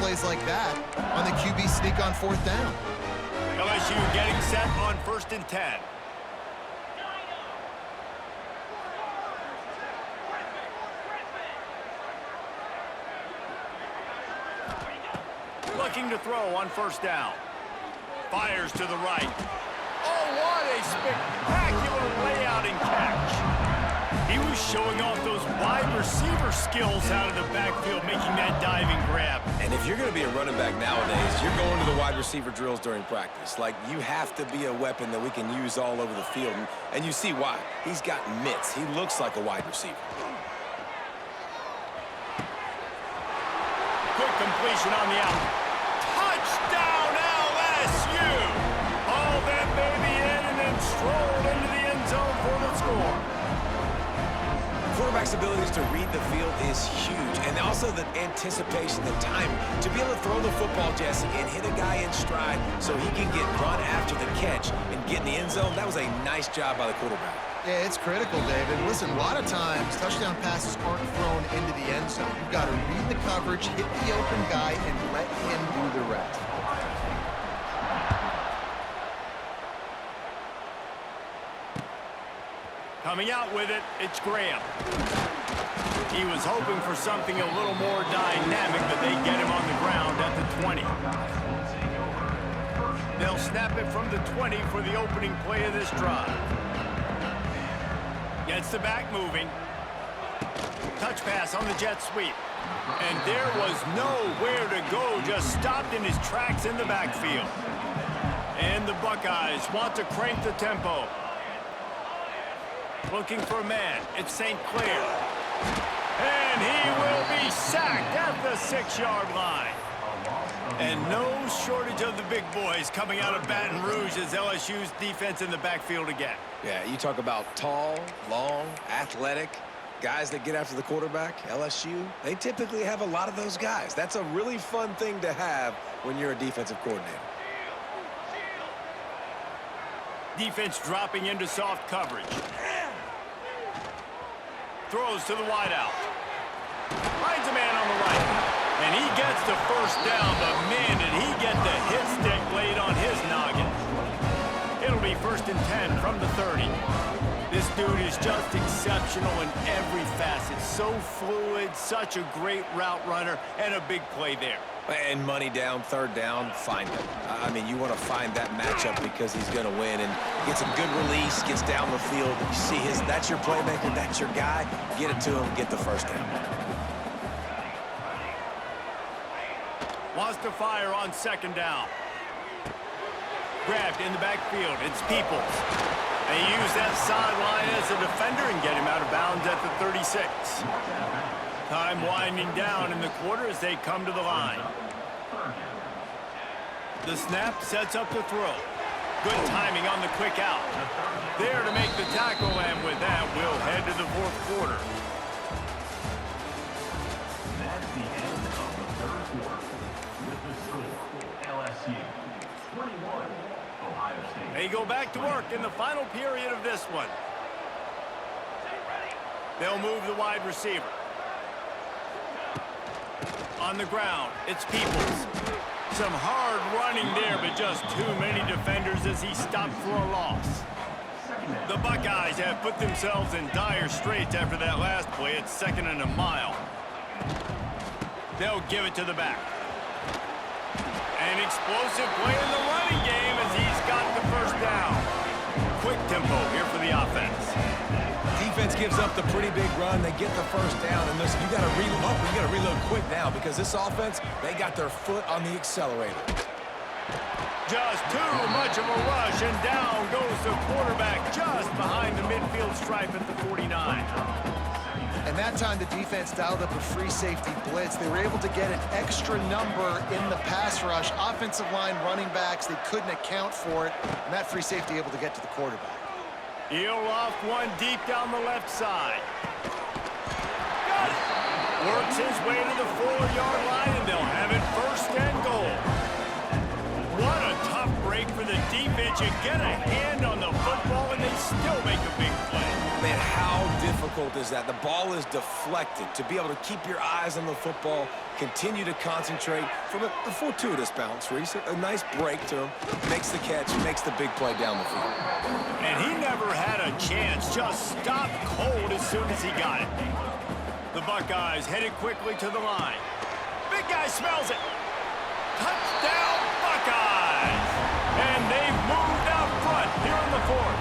plays like that on the QB sneak on 4th down. LSU getting set on 1st and 10. Looking to throw on 1st down. Fires to the right. Oh, what a spectacular layout and catch. He was showing off those wide receiver skills out of the backfield, making that diving grab. And if you're going to be a running back nowadays, you're going to the wide receiver drills during practice. Like, you have to be a weapon that we can use all over the field. And you see why. He's got mitts. He looks like a wide receiver. Quick completion on the out. Touchdown, LSU! Hauled that baby in and then strolled into the end zone for the score. Quarterback's abilities to read the field is huge, and also the anticipation, the time to be able to throw the football, Jesse, and hit a guy in stride so he can get run after the catch and get in the end zone. That was a nice job by the quarterback. Yeah, it's critical, David. Listen, a lot of times touchdown passes aren't thrown into the end zone. You've got to read the coverage, hit the open guy, and let him do the rest. Coming out with it, it's Graham. He was hoping for something a little more dynamic, but they get him on the ground at the 20. They'll snap it from the 20 for the opening play of this drive. Gets the back moving. Touch pass on the jet sweep. And there was nowhere to go, just stopped in his tracks in the backfield. And the Buckeyes want to crank the tempo. Looking for a man. It's St. Clair. And he will be sacked at the 6-yard line. And no shortage of the big boys coming out of Baton Rouge as LSU's defense in the backfield again. Yeah, you talk about tall, long, athletic, guys that get after the quarterback, LSU, they typically have a lot of those guys. That's a really fun thing to have when you're a defensive coordinator. Defense dropping into soft coverage. Throws to the wideout. Finds a man on the right. And he gets the first down, but man, did he get the hit stick laid on his noggin. It'll be 1st and 10 from the 30. This dude is just exceptional in every facet. So fluid, such a great route runner, and a big play there. And money down, 3rd down, find him. I mean, you want to find that matchup because he's going to win and gets a good release, gets down the field. You see that's your playmaker, that's your guy. Get it to him, get the 1st down. Wants to fire on 2nd down. Grabbed in the backfield. It's Peoples. They use that sideline as a defender and get him out of bounds at the 36. Time winding down in the quarter as they come to the line. The snap sets up the throw. Good timing on the quick out. There to make the tackle, and with that, we'll head to the 4th quarter. That's the end of the 3rd quarter. With the score, LSU 21, Ohio State. They go back to work in the final period of this one. They'll move the wide receiver. On the ground, it's Peoples. Some hard running there, but just too many defenders as he stopped for a loss. The Buckeyes have put themselves in dire straits after that last play. It's 2nd and a mile. They'll give it to the back. An explosive play in the running game as he's got the 1st down. Quick tempo here for the offense. Defense gives up the pretty big run. They get the 1st down. And listen, you got to reload. You got to reload quick now because this offense, they got their foot on the accelerator. Just too much of a rush, and down goes the quarterback just behind the midfield stripe at the 49. And that time the defense dialed up a free safety blitz. They were able to get an extra number in the pass rush. Offensive line running backs, they couldn't account for it. And that free safety able to get to the quarterback. He'll loft one deep down the left side. Got it. Works his way to the 4-yard line, and they'll have it 1st and goal. What a tough break for the defense. You get a hand on the football, and they still make a big play. Man, how difficult difficult is that the ball is deflected. To be able to keep your eyes on the football, continue to concentrate from a fortuitous bounce, Reese. A nice break to him, makes the catch, makes the big play down the field. And he never had a chance, just stopped cold as soon as he got it. The Buckeyes headed quickly to the line. Big guy smells it. Touchdown, Buckeyes! And they've moved out front here in the fourth.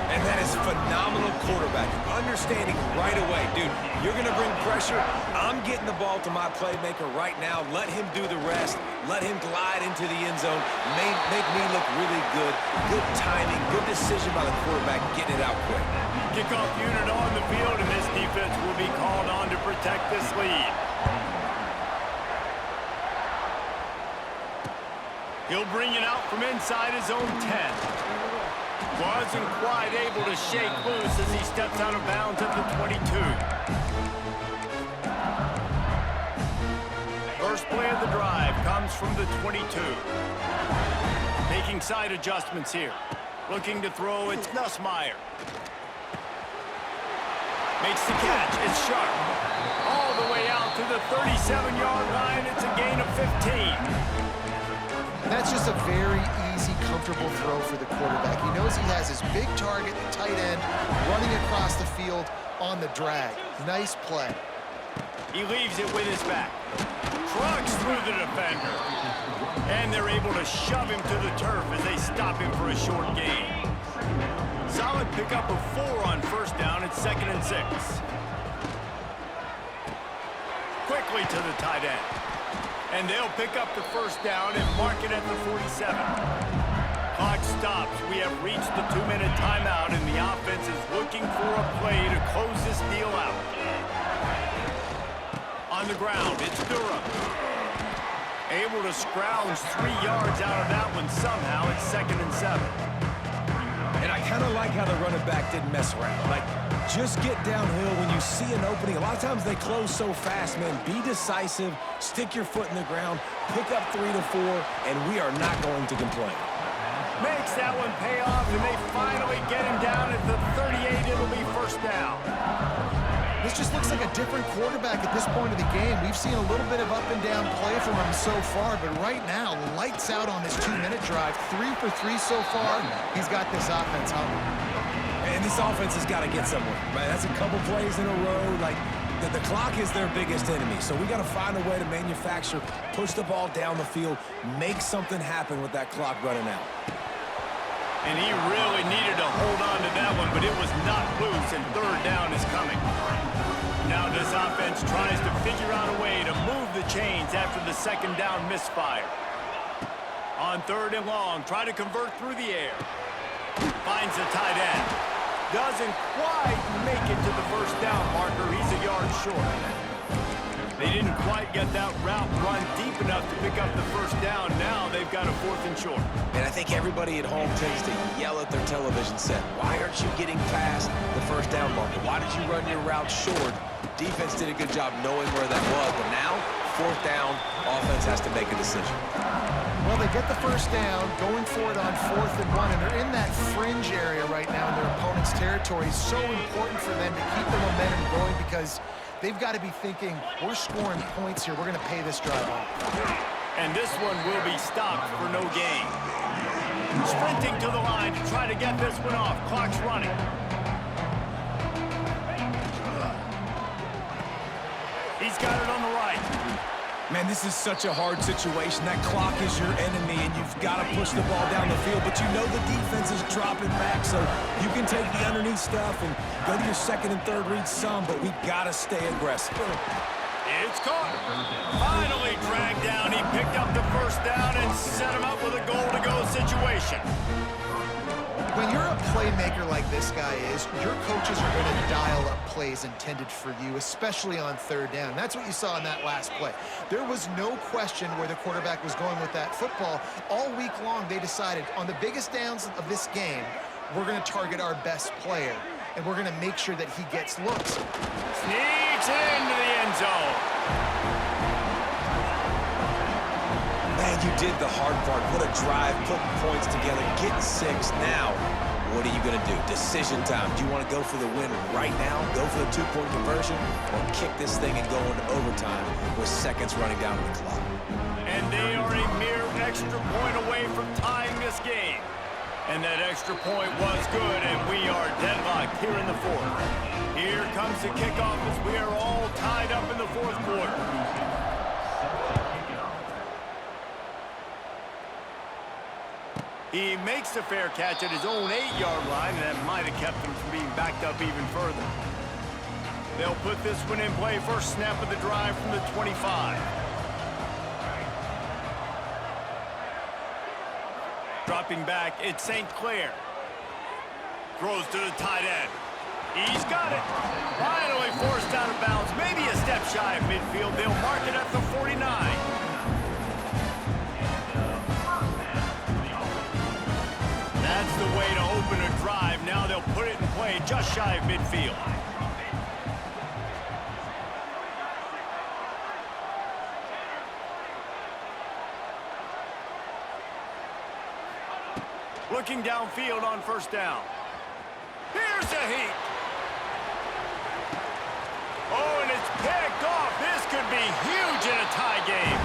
And that is phenomenal quarterbacking. Understanding right away, dude, you're going to bring pressure. I'm getting the ball to my playmaker right now. Let him do the rest. Let him glide into the end zone. Make me look really good. Good timing, good decision by the quarterback, getting it out quick. Kickoff unit on the field, and this defense will be called on to protect this lead. He'll bring it out from inside his own 10. Wasn't quite able to shake loose as he steps out of bounds at the 22. First play of the drive comes from the 22. Making side adjustments here. Looking to throw, it's Nussmeier. Makes the catch, it's sharp. All the way out to the 37-yard line, it's a gain of 15. That's just a very easy, comfortable throw for the quarterback. He knows he has his big target, the tight end, running across the field on the drag. Nice play. He leaves it with his back. Trucks through the defender. And they're able to shove him to the turf as they stop him for a short gain. Solid pickup of 4 on first down at 2nd and 6. Quickly to the tight end. And they'll pick up the first down and mark it at the 47. Clock stops. We have reached the 2-minute timeout, and the offense is looking for a play to close this deal out. On the ground, it's Durham. Able to scrounge 3 yards out of that one somehow at 2nd and 7. And I kind of like how the running back didn't mess around. Like, just get downhill when you see an opening. A lot of times they close so fast, man. Be decisive, stick your foot in the ground, pick up 3 to 4, and we are not going to complain. Makes that one pay off, and they finally get him down at the 38. It'll be first down. This just looks like a different quarterback at this point of the game. We've seen a little bit of up and down play from him so far, but right now, lights out on this 2-minute drive. 3 for 3 so far. He's got this offense humming. And this offense has got to get somewhere, right? That's a couple plays in a row. Like, the clock is their biggest enemy, so we got to find a way to manufacture, push the ball down the field, make something happen with that clock running out. And he really needed to hold on to that one, but it was not loose, and third down is coming. Now this offense tries to figure out a way to move the chains after the 2nd down misfire. On 3rd and long, try to convert through the air. Finds the tight end. Doesn't quite make it to the first down marker. He's a yard short. They didn't quite get that route run deep enough to pick up the first down. Now they've got a 4th and short. And I think everybody at home tends to yell at their television set. Why aren't you getting past the first down marker? Why did you run your route short? Defense did a good job knowing where that was, but now, 4th down, offense has to make a decision. Well, they get the first down, going for it on 4th and 1, and they're in that fringe area right now in their opponent's territory. So important for them to keep the momentum going because they've got to be thinking, we're scoring points here. We're going to pay this drive off. And this one will be stopped for no gain. Sprinting to the line to try to get this one off. Clock's running. He's got it on the right. Man, this is such a hard situation. That clock is your enemy, and you've got to push the ball down the field. But you know the defense is dropping back, so you can take the underneath stuff and go to your 2nd and 3rd read some, but we got to stay aggressive. It's caught. Finally dragged down. He picked up the first down and set him up with a goal-to-go situation. When you're a playmaker like this guy is, your coaches are going to dial up plays intended for you, especially on 3rd down. That's what you saw in that last play. There was no question where the quarterback was going with that football. All week long, they decided on the biggest downs of this game, we're going to target our best player, and we're going to make sure that he gets looks. Sneaks into the end zone. Man, you did the hard part. What a drive, putting points together, getting 6. Now, what are you going to do? Decision time. Do you want to go for the win right now, go for the two-point conversion, or kick this thing and go into overtime with seconds running down on the clock? And they are a mere extra point away from tying this game. And that extra point was good, and we are deadlocked here in the fourth. Here comes the kickoff as we are all tied up in the fourth quarter. He makes the fair catch at his own 8-yard line, and that might have kept him from being backed up even further. They'll put this one in play. First snap of the drive from the 25. Dropping back, it's St. Clair. Throws to the tight end. He's got it. Finally forced out of bounds. Maybe a step shy of midfield. They'll mark it at the 49. That's the way to open a drive. Now they'll put it in play just shy of midfield. Looking downfield on first down. Here's a heat. Oh, and it's picked off. This could be huge in a tie game.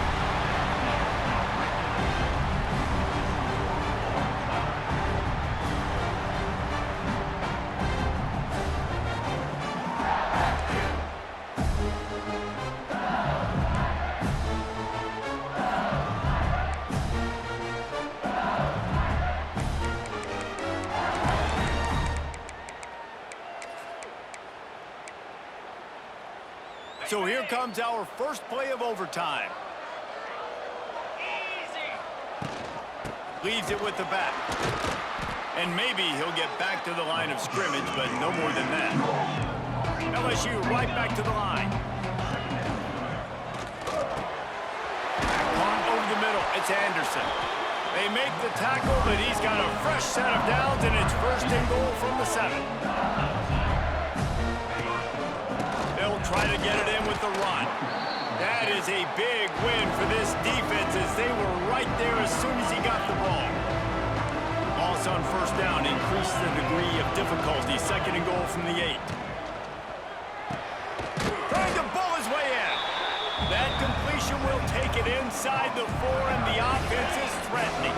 So here comes our first play of overtime. Leaves it with the back. And maybe he'll get back to the line of scrimmage, but no more than that. LSU right back to the line. Caught over the middle. It's Anderson. They make the tackle, but he's got a fresh set of downs, and it's first and goal from the 7. Try to get it in with the run. That is a big win for this defense as they were right there as soon as he got the ball. Loss on first down increased the degree of difficulty. Second and goal from the 8. Trying to bull his way in. That completion will take it inside the 4, and the offense is threatening.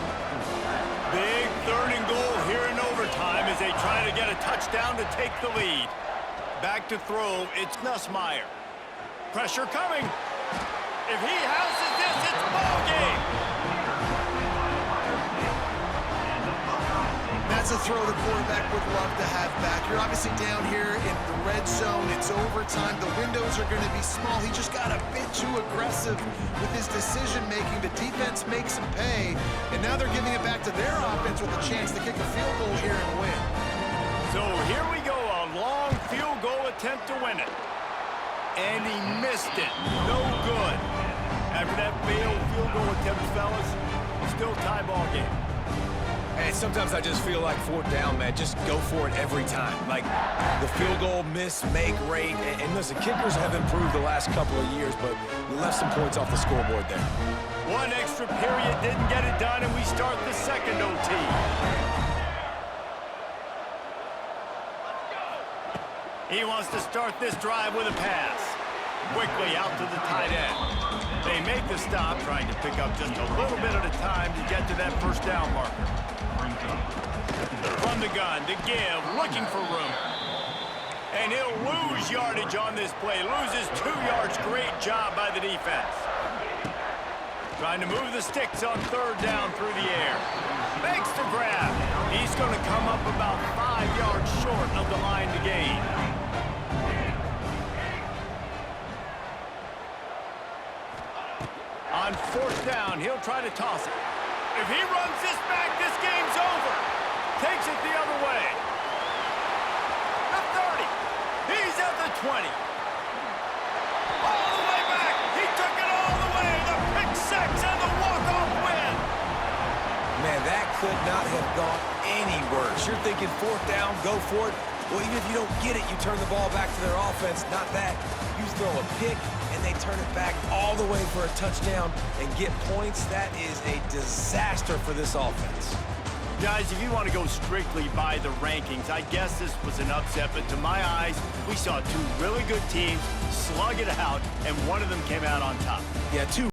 Big third and goal here in overtime as they try to get a touchdown to take the lead. Back to throw, it's Nussmeier. Pressure coming. If he houses this, it's ball game. That's a throw the quarterback would love to have back. You're obviously down here in the red zone. It's overtime. The windows are going to be small. He just got a bit too aggressive with his decision-making. The defense makes him pay, and now they're giving it back to their offense with a chance to kick a field goal here and win. So here we go. Long field goal attempt to win it. And he missed it. No good. After that failed field goal attempt, fellas, still tie ball game. And sometimes I just feel like fourth down, man. Just go for it every time. Like the field goal miss-make rate. And listen, kickers have improved the last couple of years, but we left some points off the scoreboard there. One extra period didn't get it done, and we start the second OT. He wants to start this drive with a pass. Quickly out to the tight end. They make the stop, trying to pick up just a little bit at a time to get to that first down marker. From the gun to give, looking for room. And he'll lose yardage on this play. Loses 2 yards. Great job by the defense. Trying to move the sticks on third down through the air. Makes the grab. He's going to come up about 5 yards short of the line to gain. On fourth down, he'll try to toss it. If he runs this back, this game's over. Takes it the other way. The 30. He's at the 20. All the way back. He took it all the way. The pick six and the walk-off win. Man, that could not have gone any worse. You're thinking fourth down, go for it. Well, even if you don't get it, you turn the ball back to their offense. Not that. You throw a pick, and they turn it back all the way for a touchdown and get points. That is a disaster for this offense. Guys, if you want to go strictly by the rankings, I guess this was an upset, but to my eyes, we saw two really good teams slug it out, and one of them came out on top. Yeah, two